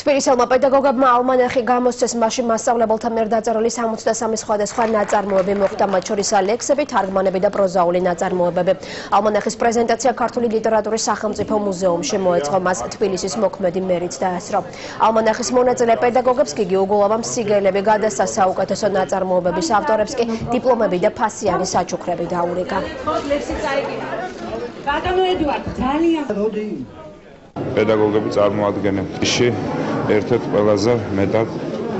თბილისელმა პედაგოგებმა ალმანახი გამოსცეს, მაშინ მასწავლებელთა მიერ დაწერილი 63 სხვადასხვა ნაწარმოები მოხდა, მათ შორის ლექსები, თარგმანები და პროზაული ნაწარმოებები. ალმანახის პრეზენტაცია ქართული ლიტერატურის სახელმწიფო მუზეუმში მოეწყო, მას თბილისის მოქმედი მერიც დაესწრო. ალმანახის მონაწილე პედაგოგებს გიგი უგულავამ სიგელები გადასცა, საუკეთესო ნაწარმოებების ავტორებს კი დიპლომები და ფასიანი საჩუქრები დაურიგა. პედაგოგები წარმოადგენენ ერთ-ერთ ყველაზე მეტად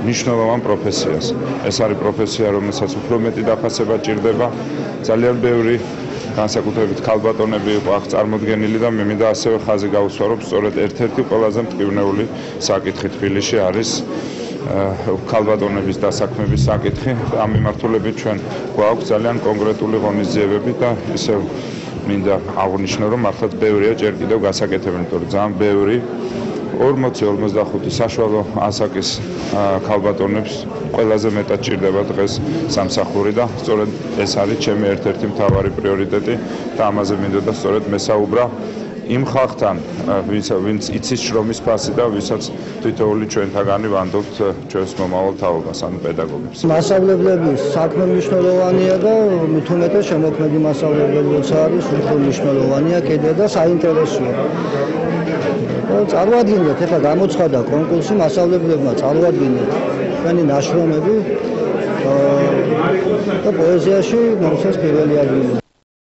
მნიშვნელოვან პროფესიას. ეს არის პროფესია, რომელსაც უფრო მეტი დაფასება ჭირდება. ძალიან ბევრი განსაკუთრებით ქალბატონები იყო აქ წარმოდგენილი და მე მინდა ასევე ხაზი გავუსვა, რომ სწორედ ერთ-ერთი ყველაზე მტკივნეული საკითხი თბილისში არის ქალბატონების დასაქმების საკითხი. ამ მიმართულებით ჩვენ გვაქვს ძალიან კონკრეტული ღონისძიებები და ისევ მინდა აღნიშნო, რომ მართლაც ბევრია ჯერ კიდევ გასაკეთებელი, იმიტომ რომ ძალიან ბევრი 40-45 საშუალო ასაკის ქალბატონებს ყველაზე მეტად ჭირდება დღეს სამსახური და სწორედ ეს არის ჩემი ერთ-ერთი მთავარი პრიორიტეტი და ამაზე მინდოდა სწორედ მესაუბრა იმ ხალხთან, ვინც იცის შრომის ფასი და ვისაც თითოეული ჩვენთაგანი ვანდობთ ჩვენს მომავალ თაობას, ანუ პედაგოგებს. მასწავლებლების საქმე მნიშვნელოვანია და მით უმეტეს შემოქმედი მასწავლებელი როცა არის, უფრო მნიშვნელოვანია კიდე და საინტერესოა. წარმოადგინეთ, ეხლა გამოცხადა კონკურსი, მასწავლებლებმა წარმოადგინეთ თქვენი ნაშრომები და პოეზიაში მომცეს პირველი ადგილი.